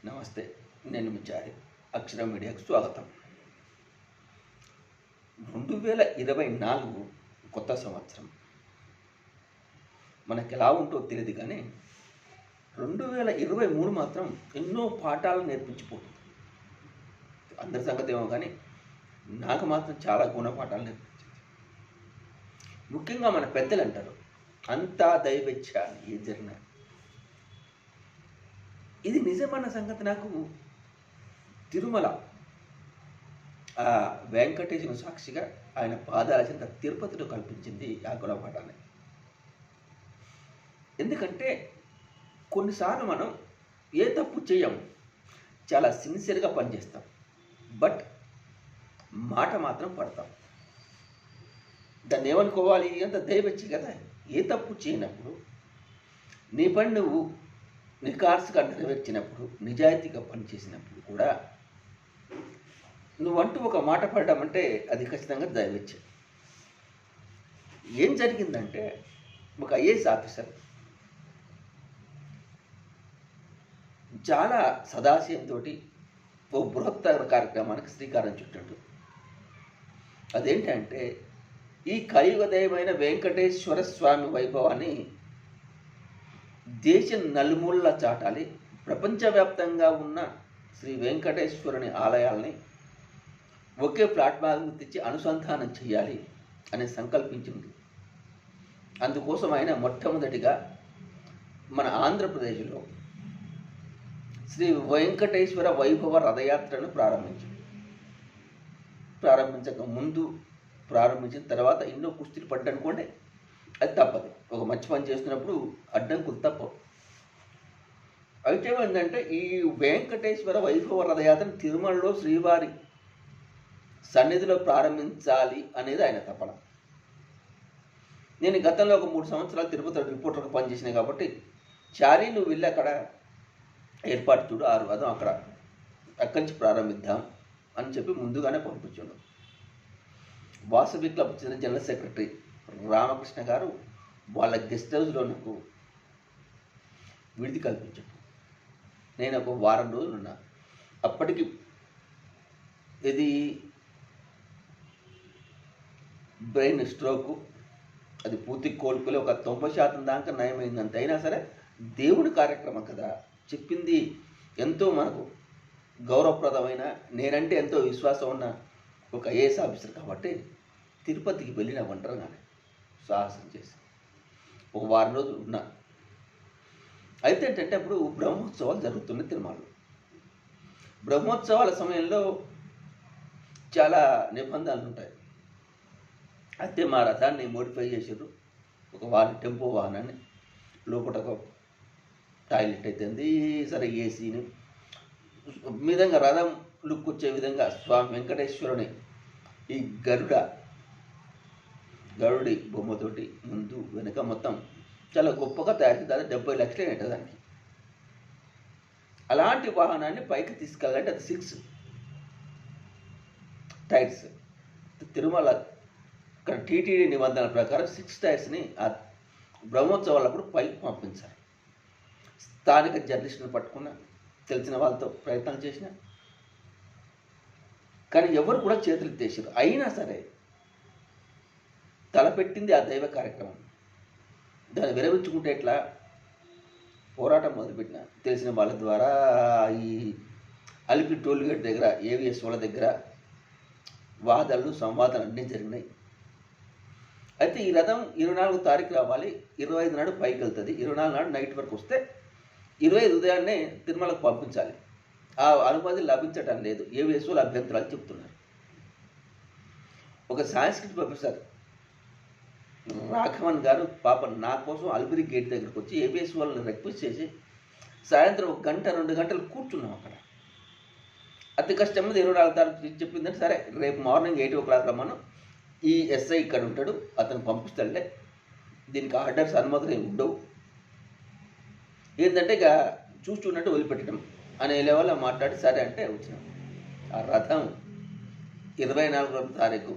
నమస్తే, నేను మీ చారి. అక్షర మీడియాకు స్వాగతం. 2024 కొత్త సంవత్సరం మనకు ఎలా ఉంటో తెలియదు, కానీ 2023 మాత్రం ఎన్నో పాఠాలు నేర్పించిపోతుంది. అందరి సంగతి ఏమో కానీ నాకు మాత్రం చాలా గుణపాఠాలు నేర్పించింది. ముఖ్యంగా మన పెద్దలు అంటారు, అంతా దైవేచ్ఛ ఏ జరిగిన. ఇది నిజమైన సంగతి. నాకు తిరుమల వెంకటేశ్వర సాక్షిగా ఆయన పాదాల చెంత తిరుపతిలో కల్పించింది ఆ గుణపాఠాన్ని. ఎందుకంటే కొన్నిసార్లు మనం ఏ తప్పు చేయము, చాలా సిన్సియర్గా పనిచేస్తాం, బట్ మాట మాత్రం పడతాం. దాన్ని ఏమనుకోవాలి, అంత దయవచ్చి కదా. ఏ తప్పు చేయనప్పుడు నీ పని నువ్వు నిఖార్సుగా నెరవేర్చినప్పుడు, నిజాయితీగా పనిచేసినప్పుడు కూడా నువ్వంటూ ఒక మాట పడడం అంటే అది ఖచ్చితంగా దైవచ్ఛం. ఏం జరిగిందంటే, ఒక ఐఏఎస్ ఆఫీసర్ చాలా సదాశయంతో ఓ బృహత్తర కార్యక్రమానికి శ్రీకారం చుట్టాడు. అదేంటంటే, ఈ కలియుగదయమైన వెంకటేశ్వర స్వామి వైభవాన్ని దేశం నలుమూలలా చాటాలి, ప్రపంచవ్యాప్తంగా ఉన్న శ్రీ వెంకటేశ్వరుని ఆలయాల్ని ఒకే ప్లాట్ఫామ్ తెచ్చి అనుసంధానం చేయాలి అని సంకల్పించింది. అందుకోసం ఆయన మొట్టమొదటిగా మన ఆంధ్రప్రదేశ్లో శ్రీ వెంకటేశ్వర వైభవ రథయాత్రను ప్రారంభించిన తర్వాత ఎన్నో కుస్తీలు పడ్డనుకోండి, అది తప్పదు. ఒక మంచి పని చేస్తున్నప్పుడు అడ్డంకులు తప్పవు. అయితే ఏంటంటే, ఈ వెంకటేశ్వర వైభవ రథయాత్రను తిరుమలలో శ్రీవారి సన్నిధిలో ప్రారంభించాలి అనేది ఆయన తపన. నేను గతంలో ఒక 3 సంవత్సరాలు తిరుపతి రిపోర్టర్గా పనిచేసినా కాబట్టి, చారీ నువ్వు వెళ్ళి అక్కడ ఏర్పాటు చూడు, ఆ రథం అక్కడి నుంచి ప్రారంభిద్దాం అని చెప్పి ముందుగానే పంపించాడు. Vasavi club general secretary Ramakrishna గారు వాళ్ళ గెస్ట్ హౌస్లో నాకు విడిది కల్పించాడు. నేను ఒక వారం రోజులు ఉన్నా. అప్పటికి ఇది బ్రెయిన్ స్ట్రోకు, అది పూర్తి కోలుకోలే, ఒక 90% దాకా నయమైందంత. అయినా సరే దేవుడి కార్యక్రమం కదా, చెప్పింది ఎంతో మనకు గౌరవప్రదమైన, నేనంటే ఎంతో విశ్వాసం ఉన్న ఒక ఐఏఎస్ ఆఫీసర్ కాబట్టి తిరుపతికి వెళ్ళిన ఒంటరిగానే సాహసం చేసి ఒక వారం రోజులు ఉన్నా. అయితే ఏంటంటే, అప్పుడు బ్రహ్మోత్సవాలు జరుగుతున్నాయి తిరుమలలో. బ్రహ్మోత్సవాల సమయంలో చాలా నిబంధనలు ఉంటాయి. అయితే మా రథాన్ని మోడిఫై చేసారు. ఒక టెంపో వాహనాన్ని, లోపల ఒక టాయిలెట్ అయితుంది, సరే ఏసీని, విధంగా రథం లుక్ వచ్చే విధంగా స్వామి వెంకటేశ్వరుని ఈ గరుడి బొమ్మతోటి ముందు వెనుక మొత్తం చాలా గొప్పగా తయారు చేసి, దాదాపు 70 లక్షలు అయినట్టు దానికి. అలాంటి వాహనాన్ని పైకి తీసుకెళ్ళాలంటే అది 6 టైర్స్. తిరుమల ఇక్కడ టీటీడీ నిబంధనల ప్రకారం 6 టైర్స్ని ఆ బ్రహ్మోత్సవాలప్పుడు పైకి పంపించారు. స్థానిక జర్నలిస్టులను పట్టుకున్న, తెలిసిన వాళ్ళతో ప్రయత్నం చేసిన, కానీ ఎవరు కూడా చేతులు ఎత్తేసారు. అయినా సరే తలపెట్టింది ఆ దైవ కార్యక్రమం. దాన్ని విరమించుకుంటే ఎట్లా పోరాటం మొదలుపెట్టిన తెలిసిన వాళ్ళ ద్వారా ఈ అలిపి టోల్గేట్ దగ్గర, ఏవిఎస్ వాళ్ళ దగ్గర వాదాలు సంవాదాలు అన్నీ జరిగినాయి. అయితే ఈ రథం 24 తారీఖు రావాలి, 25 నాడు పైకి వెళ్తుంది, 24 నాడు నైట్ వరకు వస్తే 25 ఉదయాన్నే తిరుమలకు పంపించాలి. ఆ అనుమతి లభించటం లేదు, ఏవిఎస్ వాళ్ళు అభ్యంతరాలు చెప్తున్నారు. ఒక సాంస్క్రిట్ ప్రొఫెసర్ రాఘవన్ గారు పాపం నా కోసం అలిపిరి గేట్ దగ్గరకు వచ్చి ఏబిఎస్ వాళ్ళని రిక్వెస్ట్ చేసి సాయంత్రం 1 గంట 2 గంటలు కూర్చున్నాం అక్కడ. అతి కష్టం మీద 24 తారీఖు చెప్పిందంటే, సరే రేపు మార్నింగ్ 8 o'clock రమ్మను, ఈ ఎస్ఐ ఇక్కడ ఉంటాడు, అతను పంపిస్తాడులే, దీనికి ఆర్డర్స్ అనుమతులు ఉండవు, ఏంటంటే ఇక చూస్తున్నట్టు వదిలిపెట్టడం అనే లెవెల్లో మాట్లాడి సరే అంటే వచ్చినాం. ఆ రథం 24వ తారీఖు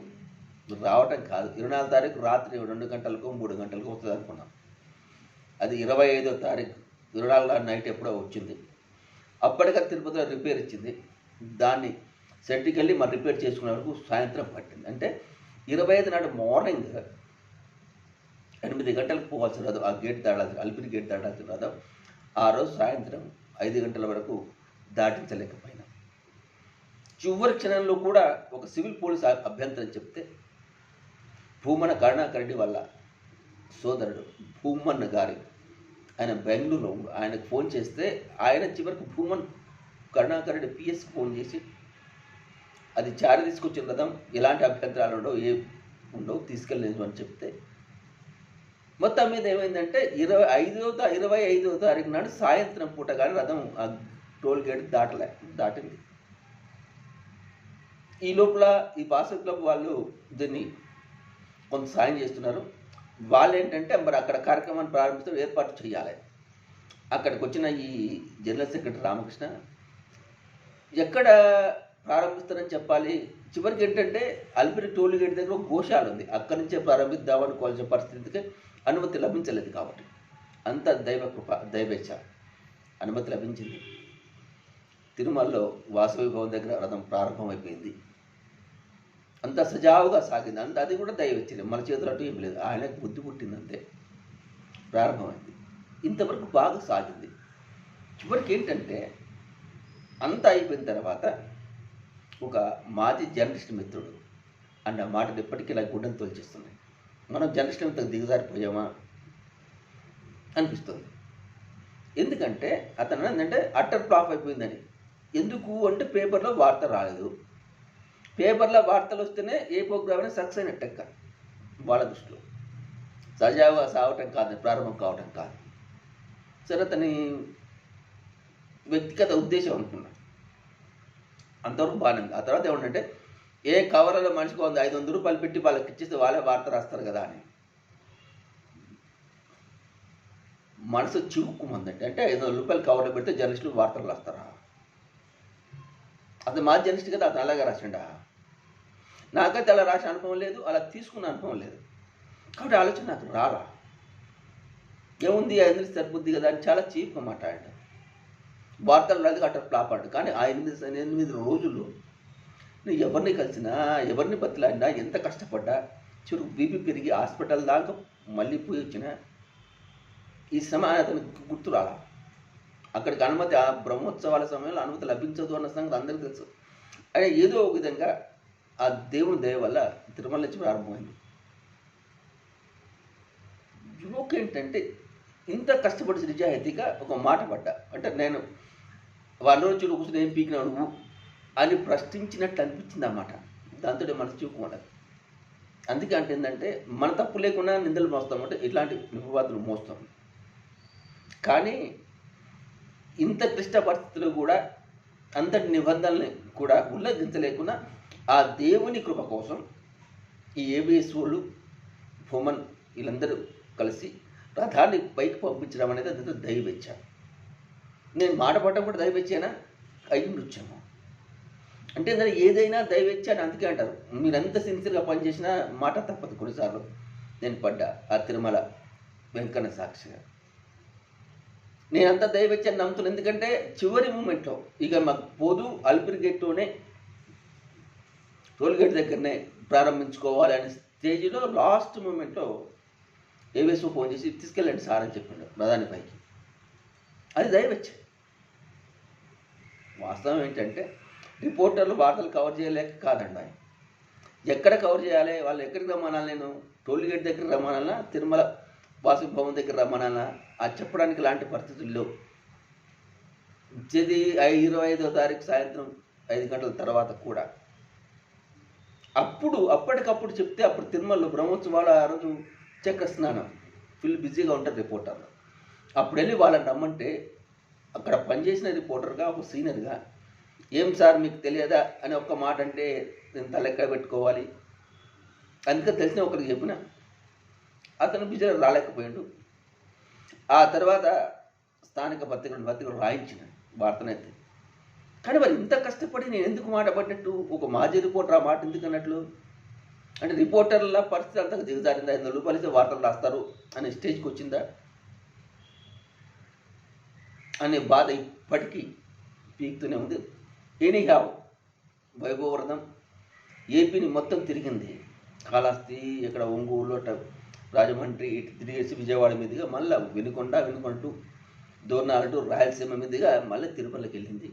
రావటం కాదు, 24వ తారీఖు రాత్రి 2 గంటలకు 3 గంటలకు వస్తుంది అనుకున్నాం. అది 25వ తారీఖు 24 నైట్ ఎప్పుడో వచ్చింది. అప్పటిగా తిరుపతిలో రిపేర్ ఇచ్చింది. దాన్ని సెట్కి వెళ్ళి మరి రిపేర్ చేసుకునే వరకు సాయంత్రం పట్టింది. అంటే 25 నాడు మార్నింగ్ 8 గంటలకు పోవాల్సిన రథం, ఆ గేట్ దాడాల్సిన, అలిపిరి గేట్ దాడాల్సిన రథం ఆ రోజు సాయంత్రం 5 గంటల వరకు దాటించలేకపోయినా. చివరి క్షణంలో కూడా ఒక సివిల్ పోలీస్ అభ్యంతరం చెప్తే భూమన కరుణాకర్ రెడ్డి వాళ్ళ సోదరుడు భూమన్న గారి, ఆయన బెంగళూరులో ఆయనకు ఫోన్ చేస్తే ఆయన చివరికి భూమన్ కరుణాకర్ రెడ్డి పిఎస్కి ఫోన్ చేసి అది చారి తీసుకొచ్చిన రథం, ఎలాంటి అభ్యంతరాలు ఉండవు తీసుకెళ్ళలేదు అని చెప్తే మొత్తం మీద ఏమైందంటే 25వ తారీఖు నాడు సాయంత్రం పూట కానీ రథం ఆ టోల్ గేట్ దాటింది. ఈ లోపల ఈ బాసర్ క్లబ్ వాళ్ళు దీన్ని కొంత సాయం చేస్తున్నారు. వాళ్ళు ఏంటంటే మరి అక్కడ కార్యక్రమాన్ని ప్రారంభిస్తూ ఏర్పాటు చేయాలి. అక్కడికి వచ్చిన ఈ జనరల్ సెక్రటరీ రామకృష్ణ ఎక్కడ ప్రారంభిస్తారని చెప్పాలి. చివరికి ఏంటంటే అలిపిరి టోల్ గేట్ దగ్గర ఒక గోశాల ఉంది, అక్కడి నుంచే ప్రారంభిద్దామని కోల్చిన పరిస్థితికి అనుమతి లభించలేదు. కాబట్టి అంత దైవ కృప, దైవేచ్ఛ, అనుమతి లభించింది. తిరుమలలో వాసవి భవన్ దగ్గర రథం ప్రారంభమైపోయింది. అంత సజావుగా సాగింది. అది కూడా దైవచ్చింది, మన చేతులు అటు ఏం లేదు, ఆయనకు బుద్ధి పుట్టిందంతే, ప్రారంభమైంది. ఇంతవరకు బాగా సాగింది. చివరికి ఏంటంటే అంతా అయిపోయిన తర్వాత ఒక మాజీ జర్నలిస్ట్ మిత్రుడు అన్న మాటలు ఇప్పటికీ నాకు గుండెను తోల్చేస్తున్నాయి. మనం జర్నలిస్ట్ ఇంత దిగజారిపోయామా అనిపిస్తుంది. ఎందుకంటే అతను ఏంటంటే అట్టర్ ఫ్లాప్ అయిపోయిందని. ఎందుకు అంటే పేపర్లో వార్త రాలేదు. పేపర్లో వార్తలు వస్తేనే ఏ ప్రోగ్రామ్ అయినా సక్సెస్ అయినట్టెక్క వాళ్ళ దృష్టిలో. సజావుగా సాగటం కాదు, ప్రారంభం కావటం కాదు. సరే, అతని వ్యక్తిగత ఉద్దేశం అనుకున్నా, అంతవరకు బాగానే ఉంది. ఆ తర్వాత ఏమంటే ఏ కవర్లలో మనిషికి 500 రూపాయలు పెట్టి వాళ్ళకి ఇచ్చేస్తే వాళ్ళే వార్త రాస్తారు కదా అని మనసు చివుక్కుమందంటే. అంటే 500 రూపాయలు కవర్లో పెడితే జర్నలిస్టులు వార్తలు రాస్తారా? అతను మా జర్నలిస్ట్ కదా, అతను అలాగే రాసిండా? నాకైతే అలా రాసిన అనుభవం లేదు, అలా తీసుకున్న అనుభవం లేదు. కాబట్టి ఆలోచన నాకు రాలా. ఏముంది, 5 సరిపోద్ది కదా అని చాలా చీప్గా మాట్లాడాడు. వార్తలు రాదు అట్లా ఫ్లాప్ అంట. కానీ ఆ 8 రోజుల్లో నేను ఎవరిని కలిసినా, ఎవరిని బతిలాడినా, ఎంత కష్టపడ్డా, చిరు బీపీ పెరిగి హాస్పిటల్ దాకా మళ్ళీ పోయి వచ్చిన ఈ సమయం అతనికి గుర్తు రాలా. అక్కడికి అనుమతి, ఆ బ్రహ్మోత్సవాల సమయంలో అనుమతి లభించదు అన్న సంగతి అందరికీ తెలుసు. అంటే ఏదో ఒక విధంగా ఆ దేవుని దయ వల్ల తిరుమల నుంచి ప్రారంభమైంది. యువకు ఏంటంటే ఇంత కష్టపడి నిజాయితీగా ఒక మాట పడ్డా. అంటే నేను 100 రోజులు కూర్చొని ఏం పీకినావు నువ్వు అని ప్రశ్నించినట్టు అనిపించింది అన్నమాట. దాంతో మనసు చూసుకోవాలి. అందుకే అంటే ఏంటంటే మన తప్పు లేకుండా నిందలు మోస్తాం, అంటే ఇట్లాంటి నిపువాదులు మోస్తాం. కానీ ఇంత క్లిష్ట పరిస్థితుల్లో కూడా అంతటి నిబంధనల్ని కూడా ఉల్లంఘించలేకుండా ఆ దేవుని కృప కోసం ఈ ఏబిఎస్ వాళ్ళు, భూమన్ వీళ్ళందరూ కలిసి రథాన్ని పైకి పంపించడం అనేది అది దైవేచ్ఛ. నేను మాట పడటం కూడా దైవేచ్ఛేనా? అయి ఉండొచ్చాము. అంటే ఏదైనా దైవేచ్ఛ అని అందుకే అంటారు. మీరు ఎంత సిన్సియర్గా పనిచేసినా మాట తప్పదు. కొన్నిసార్లు నేను పడ్డా ఆ తిరుమల వెంకన్న సాక్షిగా. నేనంతా దైవేచ్ఛని నమ్ముతున్నాను. ఎందుకంటే చివరి మూమెంట్లో ఇక మాకు పోదు, అలిపిరి గేట్లోనే టోల్ గేట్ దగ్గరనే ప్రారంభించుకోవాలి అనే స్టేజ్లో లాస్ట్ మూమెంట్లో ఏవేసో ఫోన్ చేసి తీసుకెళ్ళండి సార్ అని చెప్పిండు ప్రధాని పైకి. అది దైవేచ్ఛ. వాస్తవం ఏంటంటే రిపోర్టర్లు వార్తలు కవర్ చేయలేక కాదండి. ఎక్కడ కవర్ చేయాలి, వాళ్ళు ఎక్కడికి రమ్మనాలి? నేను టోల్ గేట్ దగ్గర రమ్మనాలా, తిరుమల వాసవి భవన్ దగ్గర రమ్మనాలా? అది చెప్పడానికి లాంటి పరిస్థితుల్లో ఇచ్చేది 25వ తారీఖు సాయంత్రం 5 గంటల తర్వాత కూడా. అప్పటికప్పుడు చెప్తే అప్పుడు తిరుమలలో బ్రహ్మోత్సవాలు ఆ రోజు చక్ర స్నానం, ఫుల్ బిజీగా ఉంటారు రిపోర్టర్లు. అప్పుడు వెళ్ళి వాళ్ళని రమ్మంటే అక్కడ పనిచేసిన రిపోర్టర్గా, ఒక సీనియర్గా, ఏం సార్ మీకు తెలియదా అని ఒక్క మాట అంటే నేను తలెక్క పెట్టుకోవాలి. అందుకే తెలిసిన ఒకరికి చెప్పిన, అతను బిజీగా రాలేకపోయాడు. ఆ తర్వాత స్థానిక పత్రికలు రాయించిన వార్తనైతే. కానీ మరి ఇంత కష్టపడి నేను ఎందుకు మాట పడినట్టు, ఒక మాజీ రిపోర్టర్ ఆ మాట ఎందుకు అన్నట్లు? అంటే రిపోర్టర్ల పరిస్థితి అంతగా దిగజారిందా? 500 రూపాయలు ఇస్తే వార్తలు రాస్తారు అనే స్టేజ్కి వచ్చిందా అనే బాధ ఇప్పటికీ పీక్తూనే ఉంది. ఎనీహావ్ వైభవరథం ఏపీని మొత్తం తిరిగింది. కాళహస్తి, ఇక్కడ ఒంగోలు, అట్ట రాజమండ్రి, ఇటు తిరిగేసి విజయవాడ మీదుగా మళ్ళీ వినుకొండ టు దోర్నాల టు రాయలసీమ మీదుగా మళ్ళీ తిరుమలకి వెళ్ళింది.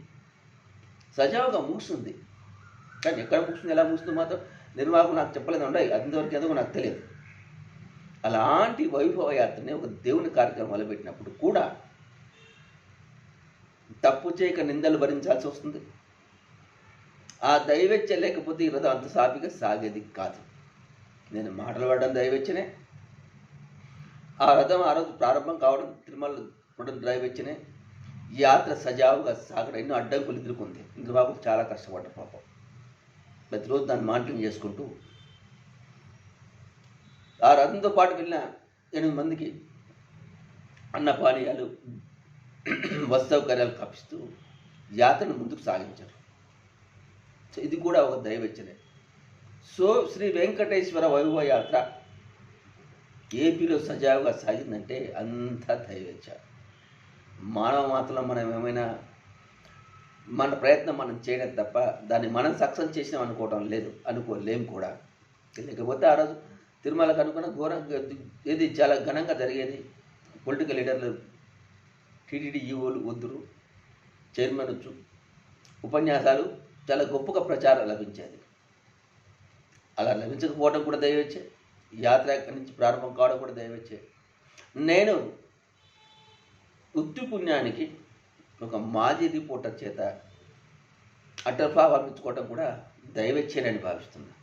సజావుగా ముగిస్తుంది. కానీ ఎక్కడ ముగిస్తుంది, ఎలా ముగిస్తుందో మాత్రం నిర్వాహకులు నాకు చెప్పలేదు ఉన్నాయి, అంతవరకు ఎందుకు నాకు తెలియదు. అలాంటి వైభవ యాత్రని ఒక దేవుని కార్యక్రమం మొదలుపెట్టినప్పుడు కూడా తప్పు చేయక నిందలు భరించాల్సి వస్తుంది. ఆ దైవేచ్ఛ లేకపోతే ఈ రథం అంత సాపిగా సాగేది కాదు. నేను మాటలు పడడం దైవేచ్ఛనే. ఆ రథం ఆ రోజు ప్రారంభం కావడం, తిరుమల ఉండడం దైవేచ్ఛనే. యాత్ర సజావుగా సాగడం ఎన్నో అడ్డంకులు ఎదుర్కొంది. నిర్వాహకులు చాలా కష్టపడ్డారు పాపం. ప్రతిరోజు దాన్ని మానిటరింగ్ చేసుకుంటూ ఆ రథంతో పాటు వెళ్ళిన 8 మందికి అన్నపానీయాలు, వస్తు సౌకర్యాలు కల్పిస్తూ యాత్రను ముందుకు సాగించారు. సో ఇది కూడా ఒక దైవచ్చనే. సో శ్రీ వెంకటేశ్వర వైభవ యాత్ర ఏపీలో సజావుగా సాగిందంటే అంతా దైవచ్చ. మానవ మాత్రం మనం ఏమైనా మన ప్రయత్నం మనం చేయడం తప్ప దాన్ని మనం సక్సెస్ చేసినాం అనుకోలేము కూడా. లేకపోతే ఆ రోజు తిరుమలకు అనుకున్న ఘోరంగా ఇది చాలా ఘనంగా జరిగేది. పొలిటికల్ లీడర్లు, టీటీడీ ఈవోలు, వద్దురు, చైర్మన్ వచ్చు, ఉపన్యాసాలు, చాలా గొప్పగా ప్రచారం లభించేది. అలా లభించకపోవడం కూడా దయవచ్చే. యాత్ర ఎక్కడి నుంచి ప్రారంభం కావడం కూడా దయవచ్చే. నేను ఉత్తి పుణ్యానికి ఒక మాజీ రిపోర్టర్ చేత అటర్ఫా పంపించుకోవడం కూడా దైవచ్చేనని భావిస్తున్నాను.